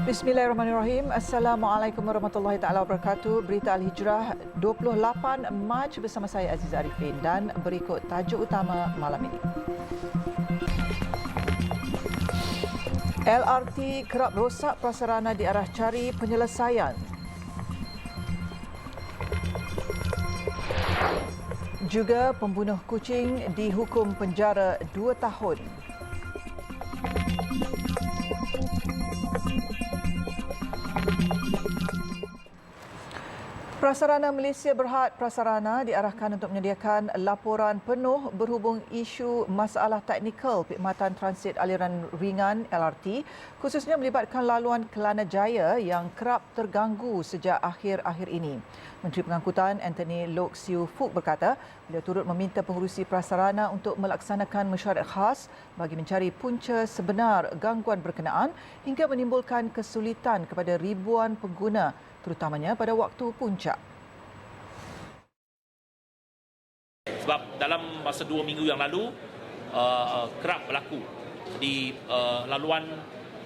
Bismillahirrahmanirrahim. Assalamualaikum warahmatullahi taala wabarakatuh. Berita Al-Hijrah 28 Mac bersama saya Aziza Arifin dan berikut tajuk utama malam ini. LRT kerap rosak prasarana di arah cari penyelesaian. Juga pembunuh kucing dihukum penjara 2 tahun. Prasarana Malaysia Berhad Prasarana diarahkan untuk menyediakan laporan penuh berhubung isu masalah teknikal perkhidmatan transit aliran ringan LRT khususnya melibatkan laluan Kelana Jaya yang kerap terganggu sejak akhir-akhir ini. Menteri Pengangkutan Anthony Loke Siu Fook berkata beliau turut meminta pengurusi prasarana untuk melaksanakan mesyuarat khas bagi mencari punca sebenar gangguan berkenaan hingga menimbulkan kesulitan kepada ribuan pengguna terutamanya pada waktu puncak. Sebab dalam masa 2 minggu yang lalu kerap berlaku di laluan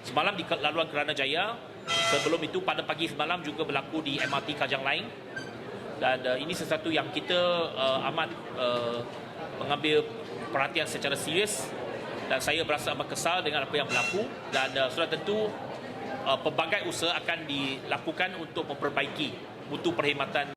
semalam di laluan Kelana Jaya, sebelum itu pada pagi semalam juga berlaku di MRT Kajang Laing, dan ini sesuatu yang kita amat mengambil perhatian secara serius, dan saya berasa amat kesal dengan apa yang berlaku, dan sudah tentu pelbagai usaha akan dilakukan untuk memperbaiki mutu perkhidmatan.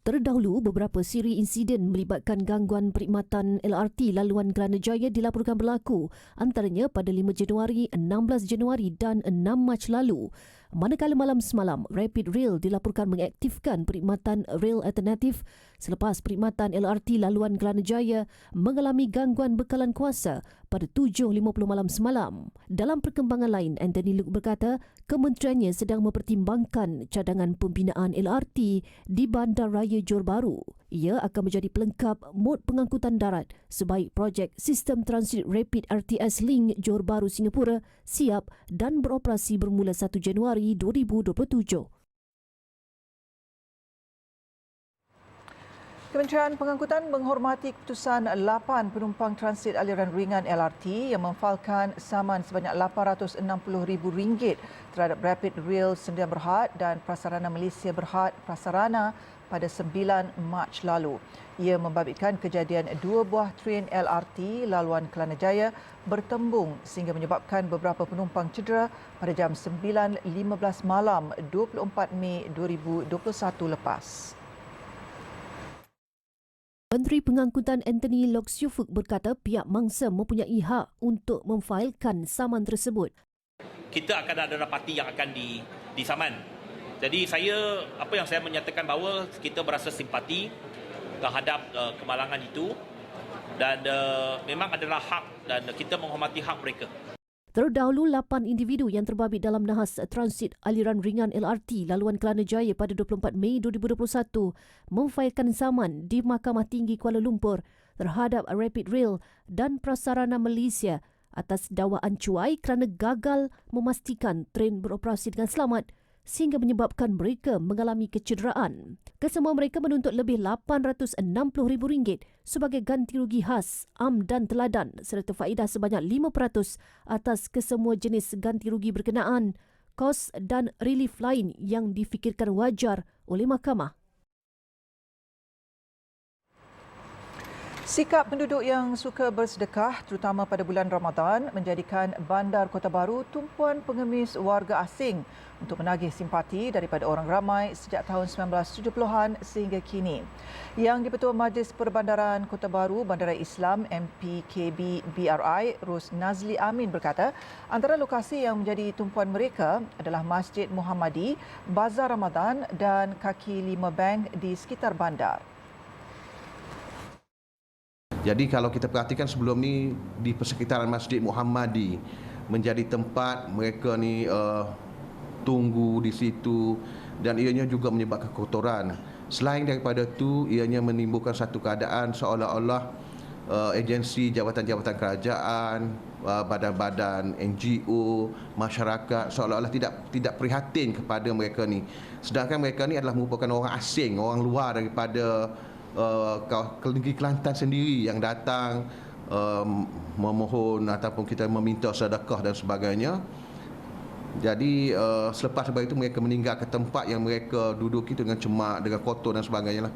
Terdahulu, beberapa siri insiden melibatkan gangguan perkhidmatan LRT laluan Kelana Jaya dilaporkan berlaku, antaranya pada 5 Januari, 16 Januari dan 6 Mac lalu. Manakala malam semalam, Rapid Rail dilaporkan mengaktifkan perkhidmatan rel alternatif selepas perkhidmatan LRT laluan Kelana Jaya mengalami gangguan bekalan kuasa pada 7.50 malam semalam. Dalam perkembangan lain, Anthony Loke berkata kementeriannya sedang mempertimbangkan cadangan pembinaan LRT di Bandar Raya Johor Bahru. Ia akan menjadi pelengkap mod pengangkutan darat sebaik projek Sistem Transit Rapid RTS Link Johor Bahru Singapura siap dan beroperasi bermula 1 Januari 2027. Kementerian Pengangkutan menghormati keputusan 8 penumpang transit aliran ringan LRT yang memfalkan saman sebanyak RM860,000 terhadap Rapid Rail Sdn Berhad dan Prasarana Malaysia Berhad Prasarana pada 9 Mac lalu. Ia membabitkan kejadian 2 buah train LRT laluan Kelana Jaya bertembung sehingga menyebabkan beberapa penumpang cedera pada jam 9.15 malam 24 Mei 2021 lepas. Menteri Pengangkutan Anthony Loke Siu Fook berkata pihak mangsa mempunyai hak untuk memfailkan saman tersebut. Kita akan ada rapati yang akan disaman. Jadi apa yang saya menyatakan bahawa kita berasa simpati terhadap kemalangan itu, dan memang adalah hak dan kita menghormati hak mereka. Terdahulu, 8 individu yang terbabit dalam nahas transit aliran ringan LRT laluan Kelana Jaya pada 24 Mei 2021 memfailkan saman di Mahkamah Tinggi Kuala Lumpur terhadap Rapid Rail dan Prasarana Malaysia atas dakwaan cuai kerana gagal memastikan tren beroperasi dengan selamat sehingga menyebabkan mereka mengalami kecederaan. Kesemua mereka menuntut lebih RM860,000 sebagai ganti rugi khas, am dan teladan serta faedah sebanyak 5% atas kesemua jenis ganti rugi berkenaan, kos dan relief lain yang difikirkan wajar oleh mahkamah. Sikap penduduk yang suka bersedekah terutama pada bulan Ramadan menjadikan Bandar Kota Baru tumpuan pengemis warga asing untuk menagih simpati daripada orang ramai sejak tahun 1970-an sehingga kini. Yang di-Pertua Majlis Perbandaran Kota Baru Bandaraya Islam MPKB BRI Ros Nazli Amin berkata antara lokasi yang menjadi tumpuan mereka adalah Masjid Muhammadi, Bazar Ramadan dan Kaki Lima Bank di sekitar bandar. Jadi kalau kita perhatikan sebelum ni di persekitaran Masjid Muhammadi menjadi tempat mereka ni tunggu di situ dan ianya juga menyebabkan kotoran. Selain daripada itu, ianya menimbulkan satu keadaan seolah-olah agensi jabatan-jabatan kerajaan, badan-badan NGO, masyarakat seolah-olah tidak prihatin kepada mereka ni. Sedangkan mereka ni adalah merupakan orang asing, orang luar daripada negeri Kelantan sendiri yang datang memohon ataupun kita meminta sedekah dan sebagainya. Jadi selepas daripada itu mereka meninggal ke tempat yang mereka duduki dengan cemak, dengan kotor dan sebagainya lah.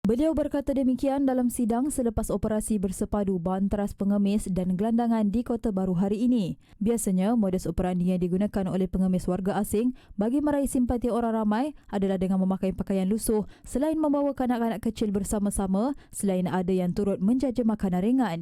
Beliau berkata demikian dalam sidang selepas operasi bersepadu banteras pengemis dan gelandangan di Kota Baru hari ini. Biasanya, modus operandi yang digunakan oleh pengemis warga asing bagi meraih simpati orang ramai adalah dengan memakai pakaian lusuh selain membawa kanak-kanak kecil bersama-sama, selain ada yang turut menjaja makanan ringan.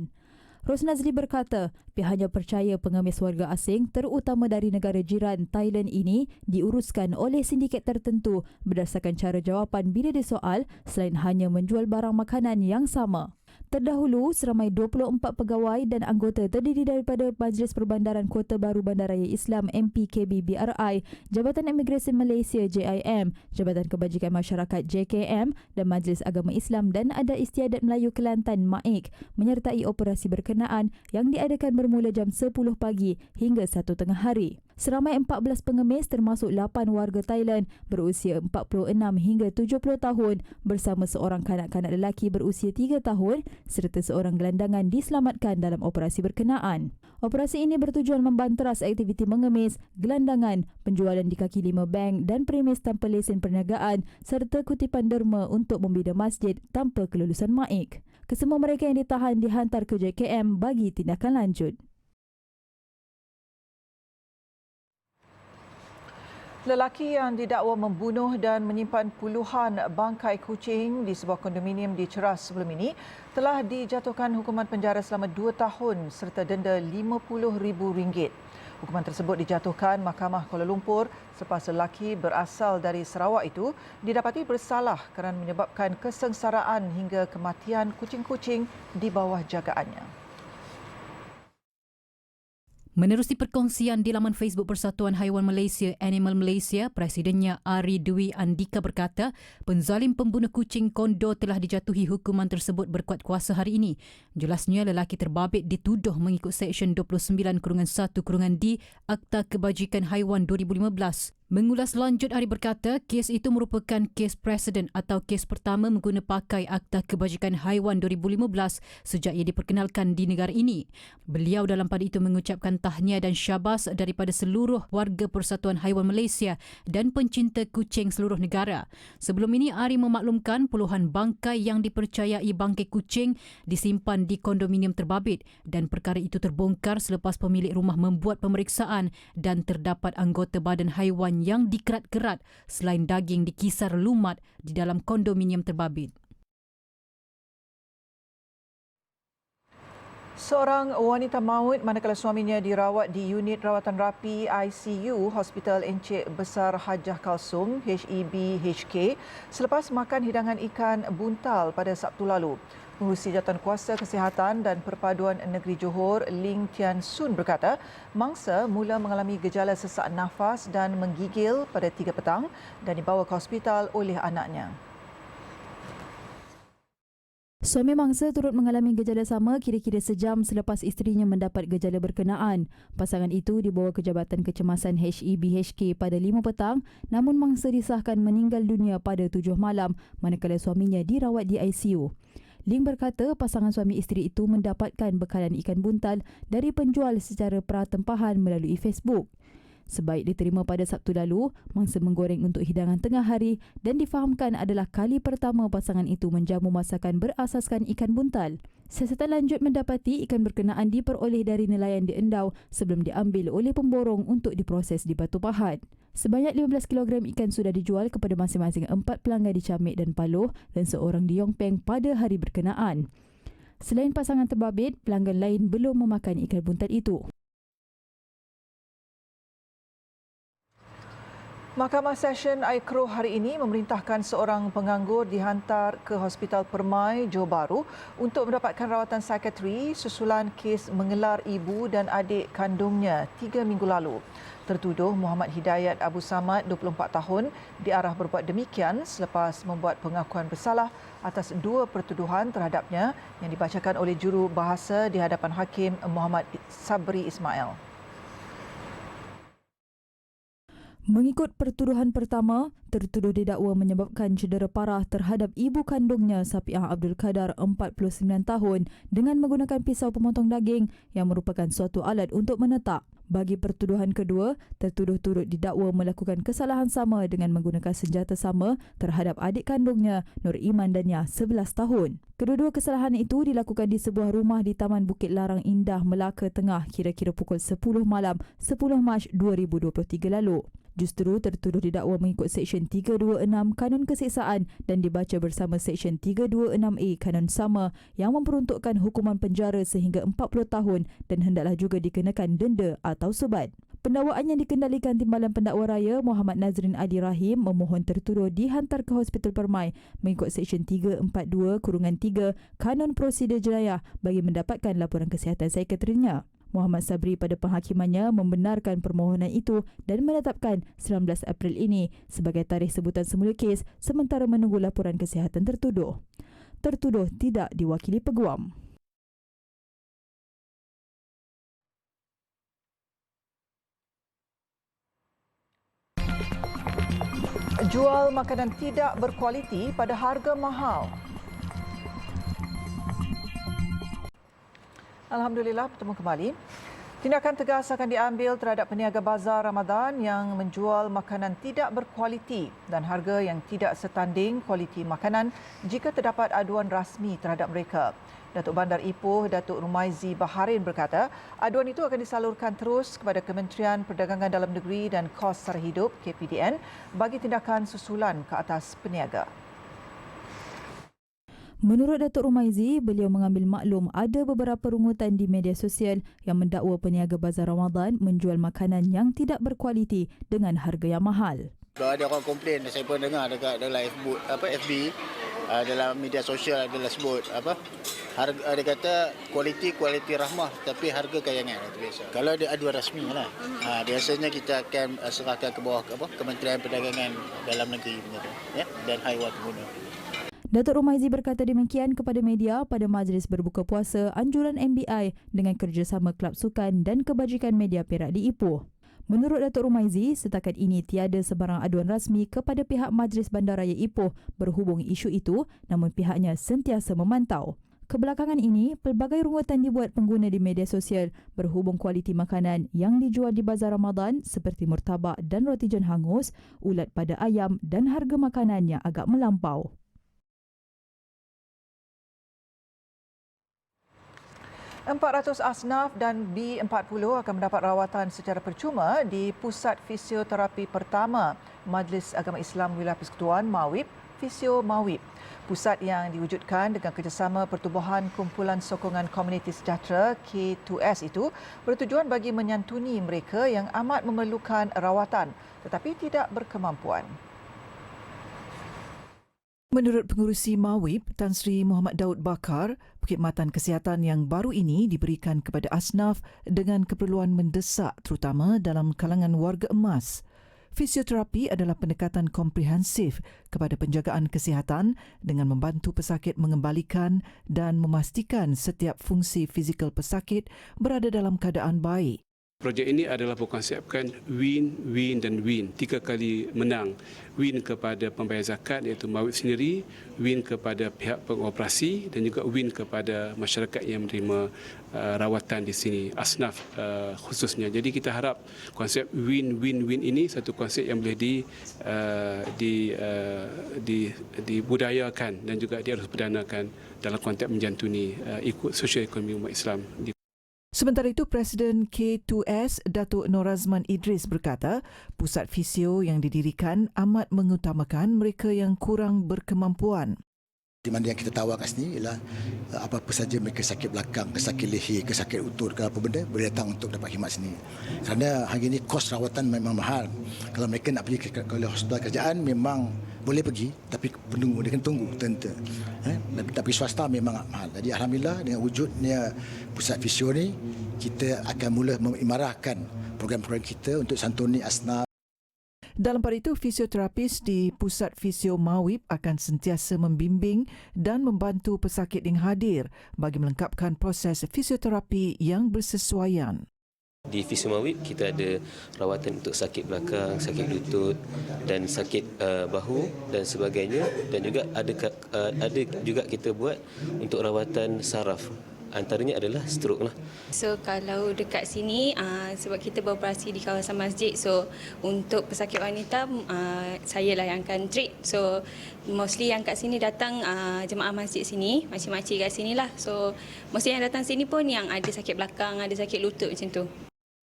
Rosnazli berkata, pihaknya percaya pengemis warga asing terutama dari negara jiran Thailand ini diuruskan oleh sindiket tertentu berdasarkan cara jawapan bila disoal selain hanya menjual barang makanan yang sama. Terdahulu, seramai 24 pegawai dan anggota terdiri daripada Majlis Perbandaran Kota Baru Bandaraya Islam MPKB BRI, Jabatan Imigresen Malaysia JIM, Jabatan Kebajikan Masyarakat JKM dan Majlis Agama Islam dan Adat Istiadat Melayu Kelantan MAIK menyertai operasi berkenaan yang diadakan bermula jam 10 pagi hingga 1 tengah hari. Seramai 14 pengemis termasuk 8 warga Thailand berusia 46 hingga 70 tahun bersama seorang kanak-kanak lelaki berusia 3 tahun serta seorang gelandangan diselamatkan dalam operasi berkenaan. Operasi ini bertujuan membanteras aktiviti mengemis, gelandangan, penjualan di kaki lima bank dan premis tanpa lesen perniagaan serta kutipan derma untuk membina masjid tanpa kelulusan MAIK. Kesemua mereka yang ditahan dihantar ke JKM bagi tindakan lanjut. Lelaki yang didakwa membunuh dan menyimpan puluhan bangkai kucing di sebuah kondominium di Ceras sebelum ini telah dijatuhkan hukuman penjara selama 2 tahun serta denda RM50,000. Hukuman tersebut dijatuhkan Mahkamah Kuala Lumpur selepas lelaki berasal dari Sarawak itu didapati bersalah kerana menyebabkan kesengsaraan hingga kematian kucing-kucing di bawah jagaannya. Menerusi perkongsian di laman Facebook Persatuan Haiwan Malaysia Animal Malaysia, Presidennya Ari Dwi Andika berkata, penzalim pembunuh kucing kondo telah dijatuhi hukuman tersebut berkuat kuasa hari ini. Jelasnya lelaki terbabit dituduh mengikut Seksyen 29/1/D Akta Kebajikan Haiwan 2015. Mengulas lanjut, Ari berkata kes itu merupakan kes presiden atau kes pertama mengguna pakai Akta Kebajikan Haiwan 2015 sejak ia diperkenalkan di negara ini. Beliau dalam pada itu mengucapkan tahniah dan syabas daripada seluruh warga Persatuan Haiwan Malaysia dan pencinta kucing seluruh negara. Sebelum ini, Ari memaklumkan puluhan bangkai yang dipercayai bangkai kucing disimpan di kondominium terbabit dan perkara itu terbongkar selepas pemilik rumah membuat pemeriksaan dan terdapat anggota badan haiwan yang dikerat-kerat selain daging dikisar lumat di dalam kondominium terbabit. Seorang wanita maut manakala suaminya dirawat di unit rawatan rapi ICU Hospital Encik Besar Hajah Kalsum HEBHK selepas makan hidangan ikan buntal pada Sabtu lalu. Pengurusi Jawatankuasa Kesihatan dan Perpaduan Negeri Johor, Ling Tian Sun berkata, mangsa mula mengalami gejala sesak nafas dan menggigil pada 3 petang dan dibawa ke hospital oleh anaknya. Suami mangsa turut mengalami gejala sama kira-kira sejam selepas isterinya mendapat gejala berkenaan. Pasangan itu dibawa ke Jabatan Kecemasan HEBHK pada 5 petang namun mangsa disahkan meninggal dunia pada 7 malam manakala suaminya dirawat di ICU. Ling berkata pasangan suami isteri itu mendapatkan bekalan ikan buntal dari penjual secara pratempahan melalui Facebook. Sebaik diterima pada Sabtu lalu, mangsa menggoreng untuk hidangan tengah hari dan difahamkan adalah kali pertama pasangan itu menjamu masakan berasaskan ikan buntal. Siasatan lanjut mendapati ikan berkenaan diperoleh dari nelayan di Endau sebelum diambil oleh pemborong untuk diproses di Batu Pahat. Sebanyak 15 kg ikan sudah dijual kepada masing-masing 4 pelanggan di Camik dan Paloh dan seorang di Yongpeng pada hari berkenaan. Selain pasangan terbabit, pelanggan lain belum memakan ikan buntal itu. Mahkamah Session Aikro hari ini memerintahkan seorang penganggur dihantar ke Hospital Permai, Johor Bahru untuk mendapatkan rawatan psikiatri susulan kes mengelar ibu dan adik kandungnya 3 minggu lalu. Tertuduh Muhammad Hidayat Abu Samad, 24 tahun, diarah berbuat demikian selepas membuat pengakuan bersalah atas 2 pertuduhan terhadapnya yang dibacakan oleh juru bahasa di hadapan Hakim Muhammad Sabri Ismail. Mengikut pertuduhan pertama, tertuduh didakwa menyebabkan cedera parah terhadap ibu kandungnya Sapiah Abdul Qadar 49 tahun dengan menggunakan pisau pemotong daging yang merupakan suatu alat untuk menetak. Bagi pertuduhan kedua, tertuduh turut didakwa melakukan kesalahan sama dengan menggunakan senjata sama terhadap adik kandungnya Nur Iman Dania 11 tahun. Kedua-dua kesalahan itu dilakukan di sebuah rumah di Taman Bukit Larang Indah, Melaka Tengah kira-kira pukul 10 malam 10 Mac 2023 lalu. Justru tertuduh didakwa mengikut Seksyen 326 Kanun Keseksaan dan dibaca bersama Seksyen 326A Kanun sama yang memperuntukkan hukuman penjara sehingga 40 tahun dan hendaklah juga dikenakan denda atau subat. Pendakwaan yang dikendalikan Timbalan Pendakwa Raya Muhammad Nazrin Ali Rahim memohon tertuduh dihantar ke Hospital Permai mengikut Seksyen 342-3 Kanun Prosedur Jenayah bagi mendapatkan laporan kesihatan psikiatrinya. Muhammad Sabri pada penghakimannya membenarkan permohonan itu dan menetapkan 19 April ini sebagai tarikh sebutan semula kes sementara menunggu laporan kesihatan tertuduh. Tertuduh tidak diwakili peguam. Jual makanan tidak berkualiti pada harga mahal. Alhamdulillah, bertemu kembali. Tindakan tegas akan diambil terhadap peniaga bazar Ramadan yang menjual makanan tidak berkualiti dan harga yang tidak setanding kualiti makanan jika terdapat aduan rasmi terhadap mereka. Datuk Bandar Ipoh, Datuk Rumaizi Baharin berkata, aduan itu akan disalurkan terus kepada Kementerian Perdagangan Dalam Negeri dan Kos Sara Hidup KPDN bagi tindakan susulan ke atas peniaga. Menurut Datuk Rumaizi, beliau mengambil maklum ada beberapa rungutan di media sosial yang mendakwa peniaga bazar Ramadan menjual makanan yang tidak berkualiti dengan harga yang mahal. Ada orang komplain, saya pun dengar dekat dalam FB, dalam media sosial adalah sebut harga, dia kata kualiti rahmah tapi harga kayangan itu biasa. Kalau ada aduan rasmi lah. Biasanya kita akan serahkan ke bawah Kementerian Perdagangan Dalam Negeri dan Haiwan Pengguna. Datuk Rumaizi berkata demikian kepada media pada majlis berbuka puasa anjuran MBI dengan kerjasama Kelab Sukan dan Kebajikan Media Perak di Ipoh. Menurut Datuk Rumaizi, setakat ini tiada sebarang aduan rasmi kepada pihak Majlis Bandaraya Ipoh berhubung isu itu, namun pihaknya sentiasa memantau. Kebelakangan ini, pelbagai rungutan dibuat pengguna di media sosial berhubung kualiti makanan yang dijual di bazar Ramadan seperti murtabak dan roti john hangus, ulat pada ayam dan harga makanan yang agak melampau. 400 asnaf dan B40 akan mendapat rawatan secara percuma di Pusat Fisioterapi Pertama Majlis Agama Islam Wilayah Persekutuan MAWIP, Fisio MAWIP. Pusat yang diwujudkan dengan kerjasama Pertubuhan Kumpulan Sokongan Komuniti Sejahtera K2S itu bertujuan bagi menyantuni mereka yang amat memerlukan rawatan tetapi tidak berkemampuan. Menurut pengurusi MAWIP, Tan Sri Muhammad Daud Bakar, perkhidmatan kesihatan yang baru ini diberikan kepada asnaf dengan keperluan mendesak terutama dalam kalangan warga emas. Fisioterapi adalah pendekatan komprehensif kepada penjagaan kesihatan dengan membantu pesakit mengembalikan dan memastikan setiap fungsi fizikal pesakit berada dalam keadaan baik. Projek ini adalah berkonsepkan win, win dan win. 3 kali menang. Win kepada pembayar zakat iaitu MAWIP sendiri, win kepada pihak pengoperasi dan juga win kepada masyarakat yang menerima rawatan di sini, asnaf khususnya. Jadi kita harap konsep win, win, win ini satu konsep yang boleh dibudayakan dan juga dia harus berdanakan dalam konteks menjantuni ikut sosial ekonomi umat Islam. Sementara itu, Presiden K2S Datuk Norazman Idris berkata, pusat fisio yang didirikan amat mengutamakan mereka yang kurang berkemampuan. Di mana yang kita tawarkan sini ialah apa-apa saja mereka sakit belakang, sakit leher, sakit lutut, apa benda boleh datang untuk dapat khidmat sini. Kerana hari ini kos rawatan memang mahal. Kalau mereka nak pergi ke hospital kerajaan memang boleh pergi tapi penunggu dia kena tunggu tentu. Tapi swasta memang mahal. Jadi alhamdulillah dengan wujudnya pusat fisio ni kita akan mula mengimarahkan program-program kita untuk santuni asnaf. Dalam pada itu, fisioterapis di Pusat Fisio MAWIP akan sentiasa membimbing dan membantu pesakit yang hadir bagi melengkapkan proses fisioterapi yang bersesuaian. Di Fisiomawi kita ada rawatan untuk sakit belakang, sakit lutut dan sakit bahu dan sebagainya, dan juga ada juga kita buat untuk rawatan saraf. Antaranya adalah stroke lah. So kalau dekat sini sebab kita beroperasi di kawasan masjid, so untuk pesakit wanita saya lah yang akan treat. So mostly yang kat sini datang jemaah masjid sini, makcik-makcik kat sini lah. So mostly yang datang sini pun yang ada sakit belakang, ada sakit lutut macam tu.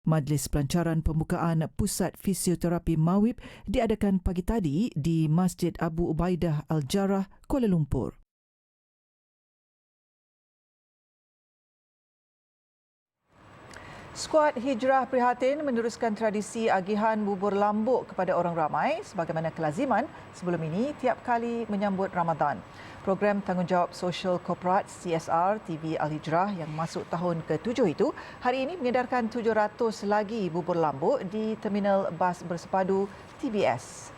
Majlis pelancaran pembukaan Pusat Fisioterapi Mawib diadakan pagi tadi di Masjid Abu Ubaidah Al-Jarrah, Kuala Lumpur. Skuad Hijrah prihatin meneruskan tradisi agihan bubur lambuk kepada orang ramai sebagaimana kelaziman sebelum ini tiap kali menyambut Ramadan. Program Tanggungjawab Sosial Korporat CSR TV Al-Hijrah yang masuk tahun ke-7 itu hari ini mengedarkan 700 lagi bubur lambuk di Terminal Bas Bersepadu TBS.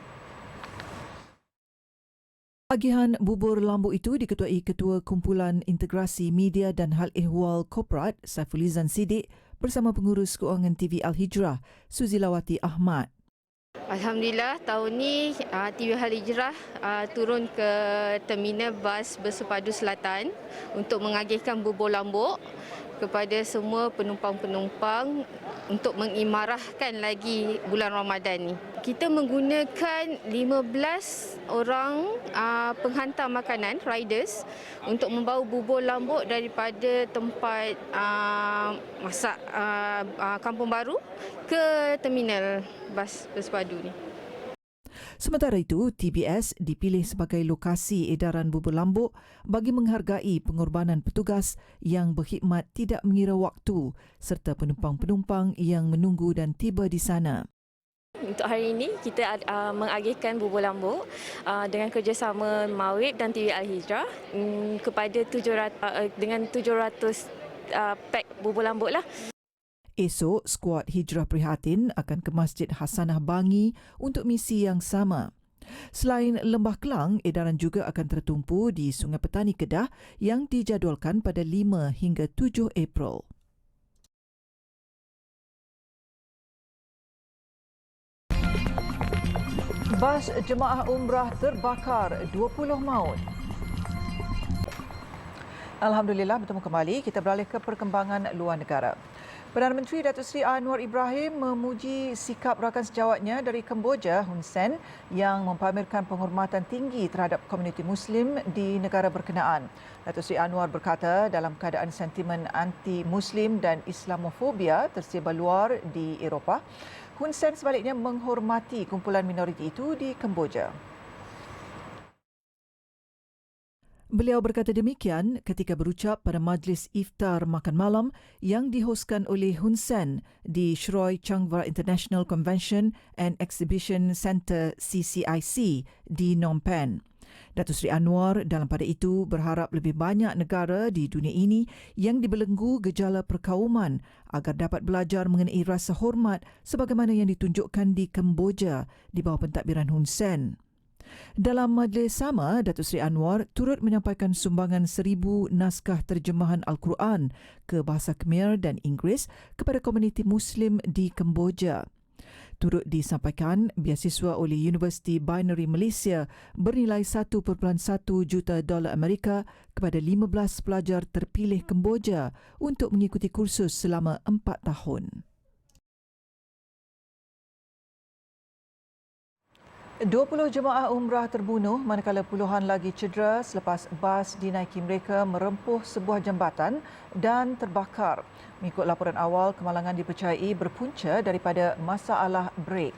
Agihan bubur lambuk itu diketuai Ketua Kumpulan Integrasi Media dan Hal Ehwal Korporat Saifulizan Siddiq bersama Pengurus Keuangan TV Al-Hijrah Suzilawati Ahmad. Alhamdulillah tahun ni TV Al-Hijrah turun ke Terminal Bas Bersepadu Selatan untuk mengagihkan bubur lambuk kepada semua penumpang-penumpang untuk mengimarahkan lagi bulan Ramadan ni. Kita menggunakan 15 orang penghantar makanan, riders, untuk membawa bubur lambuk daripada tempat masak Kampung Baru ke Terminal Bas Bersepadu ni. Sementara itu, TBS dipilih sebagai lokasi edaran bubur lambuk bagi menghargai pengorbanan petugas yang berkhidmat tidak mengira waktu serta penumpang-penumpang yang menunggu dan tiba di sana. Untuk hari ini, kita mengagihkan bubur lambuk dengan kerjasama Mawib dan TV Al-Hijrah kepada 700 pack bubur lambuk lah. Esok, skuad Hijrah prihatin akan ke Masjid Hasanah Bangi untuk misi yang sama. Selain Lembah Kelang, edaran juga akan tertumpu di Sungai Petani Kedah yang dijadualkan pada 5 hingga 7 April. Bas jemaah umrah terbakar, 20 maut. Alhamdulillah, bertemu kembali. Kita beralih ke perkembangan luar negara. Perdana Menteri Datuk Seri Anwar Ibrahim memuji sikap rakan sejawatnya dari Kemboja, Hun Sen, yang mempamerkan penghormatan tinggi terhadap komuniti Muslim di negara berkenaan. Datuk Seri Anwar berkata dalam keadaan sentimen anti-Muslim dan Islamofobia tersebar luar di Eropah, Hun Sen sebaliknya menghormati kumpulan minoriti itu di Kemboja. Beliau berkata demikian ketika berucap pada majlis iftar makan malam yang dihoskan oleh Hun Sen di Shroy Changvar International Convention and Exhibition Centre CCIC di Phnom Penh. Datuk Seri Anwar dalam pada itu berharap lebih banyak negara di dunia ini yang dibelenggu gejala perkauman agar dapat belajar mengenai rasa hormat sebagaimana yang ditunjukkan di Kemboja di bawah pentadbiran Hun Sen. Dalam majlis sama, Datuk Seri Anwar turut menyampaikan sumbangan 1,000 naskah terjemahan Al-Quran ke bahasa Khmer dan Inggeris kepada komuniti Muslim di Kemboja. Turut disampaikan beasiswa oleh Universiti Binary Malaysia bernilai $1.1 juta Amerika kepada 15 pelajar terpilih Kemboja untuk mengikuti kursus selama 4 tahun. 20 jemaah umrah terbunuh manakala puluhan lagi cedera selepas bas dinaiki mereka merempuh sebuah jambatan dan terbakar. Mengikut laporan awal, kemalangan dipercayai berpunca daripada masalah brek.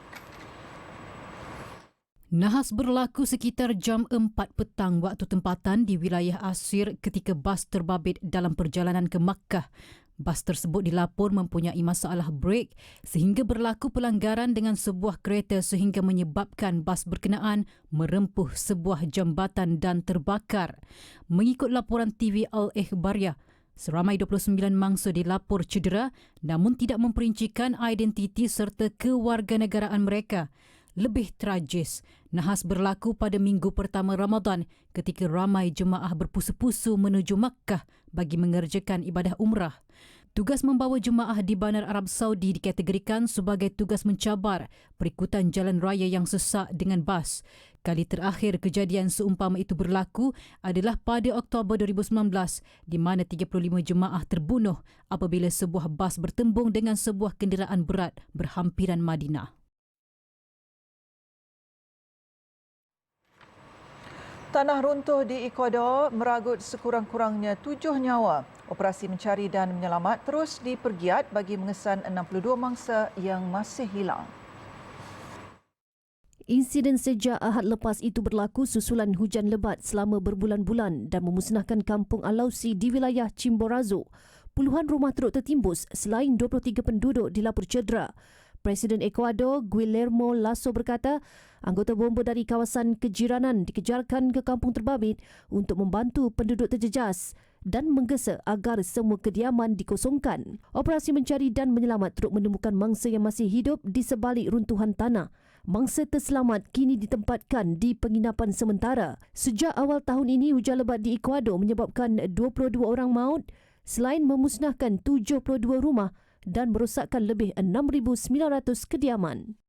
Nahas berlaku sekitar jam 4 petang waktu tempatan di wilayah Asir ketika bas terbabit dalam perjalanan ke Makkah. Bas tersebut dilapor mempunyai masalah brek sehingga berlaku pelanggaran dengan sebuah kereta sehingga menyebabkan bas berkenaan merempuh sebuah jambatan dan terbakar. Mengikut laporan TV Al-Ikhbariyah, seramai 29 mangsa dilapor cedera namun tidak memperincikan identiti serta kewarganegaraan mereka. Lebih tragis, nahas berlaku pada minggu pertama Ramadan ketika ramai jemaah berpusu-pusu menuju Makkah bagi mengerjakan ibadah umrah. Tugas membawa jemaah di Bandar Arab Saudi dikategorikan sebagai tugas mencabar perikutan jalan raya yang sesak dengan bas. Kali terakhir kejadian seumpama itu berlaku adalah pada Oktober 2019 di mana 35 jemaah terbunuh apabila sebuah bas bertembung dengan sebuah kenderaan berat berhampiran Madinah. Tanah runtuh di Ecuador meragut sekurang-kurangnya 7 nyawa. Operasi mencari dan menyelamat terus dipergiat bagi mengesan 62 mangsa yang masih hilang. Insiden sejak Ahad lepas itu berlaku susulan hujan lebat selama berbulan-bulan dan memusnahkan kampung Alausi di wilayah Chimborazo. Puluhan rumah teruk tertimbus selain 23 penduduk dilapor cedera. Presiden Ecuador Guillermo Lasso berkata, anggota bomba dari kawasan kejiranan dikejarkan ke kampung terbabit untuk membantu penduduk terjejas dan menggesa agar semua kediaman dikosongkan. Operasi mencari dan menyelamat terus menemukan mangsa yang masih hidup di sebalik runtuhan tanah. Mangsa terselamat kini ditempatkan di penginapan sementara. Sejak awal tahun ini, hujan lebat di Ecuador menyebabkan 22 orang maut selain memusnahkan 72 rumah dan merosakkan lebih 6,900 kediaman.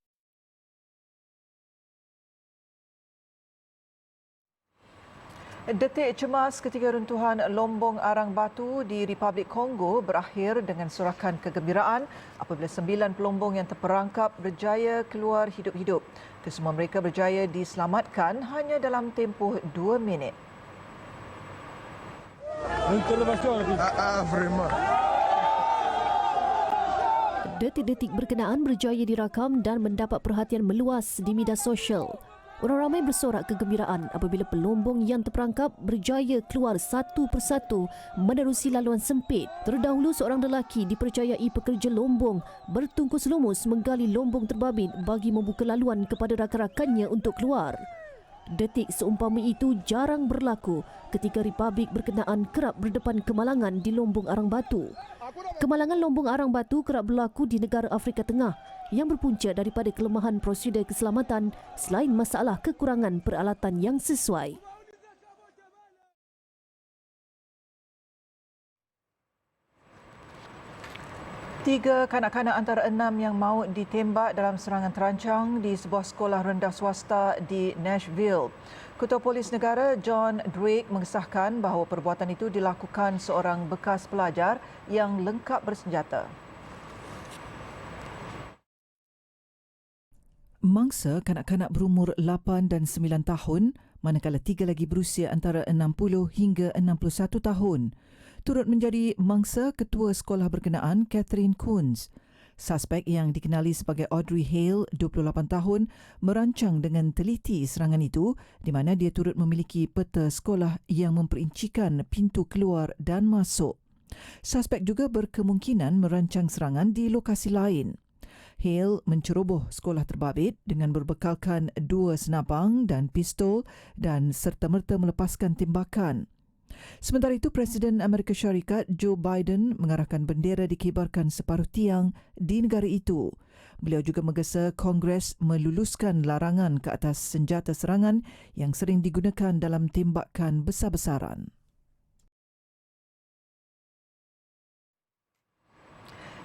Detik cemas ketika runtuhan lombong arang batu di Republik Kongo berakhir dengan sorakan kegembiraan apabila 9 pelombong yang terperangkap berjaya keluar hidup-hidup. Kesemua mereka berjaya diselamatkan hanya dalam tempoh 2 minit. Detik-detik berkenaan berjaya dirakam dan mendapat perhatian meluas di media sosial. Orang ramai bersorak kegembiraan apabila pelombong yang terperangkap berjaya keluar satu persatu menerusi laluan sempit. Terdahulu seorang lelaki dipercayai pekerja lombong bertungkus lumus menggali lombong terbabit bagi membuka laluan kepada rakan-rakannya untuk keluar. Detik seumpama itu jarang berlaku ketika Republik berkenaan kerap berdepan kemalangan di lombong arang batu. Kemalangan lombong arang batu kerap berlaku di negara Afrika Tengah yang berpunca daripada kelemahan prosedur keselamatan selain masalah kekurangan peralatan yang sesuai. Tiga kanak-kanak antara 6 yang maut ditembak dalam serangan terancang di sebuah sekolah rendah swasta di Nashville. Ketua Polis Negara John Drake mengesahkan bahawa perbuatan itu dilakukan seorang bekas pelajar yang lengkap bersenjata. Mangsa kanak-kanak berumur 8 dan 9 tahun, manakala 3 lagi berusia antara 60 hingga 61 tahun. Turut menjadi mangsa ketua sekolah berkenaan Catherine Coons. Suspek yang dikenali sebagai Audrey Hale, 28 tahun, merancang dengan teliti serangan itu di mana dia turut memiliki peta sekolah yang memperincikan pintu keluar dan masuk. Suspek juga berkemungkinan merancang serangan di lokasi lain. Hale menceroboh sekolah terbabit dengan berbekalkan 2 senapang dan pistol dan serta-merta melepaskan tembakan. Sementara itu, Presiden Amerika Syarikat Joe Biden mengarahkan bendera dikibarkan separuh tiang di negara itu. Beliau juga menggesa Kongres meluluskan larangan ke atas senjata serangan yang sering digunakan dalam tembakan besar-besaran.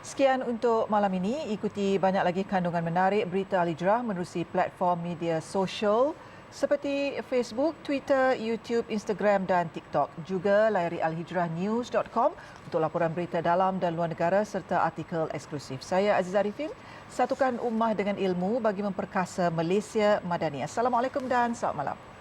Sekian untuk malam ini. Ikuti banyak lagi kandungan menarik berita Al-Hijrah menerusi platform media sosial seperti Facebook, Twitter, YouTube, Instagram dan TikTok. Juga layari alhijrahnews.com untuk laporan berita dalam dan luar negara serta artikel eksklusif. Saya Aziza Arifin, satukan ummah dengan ilmu bagi memperkasa Malaysia Madani. Assalamualaikum dan selamat malam.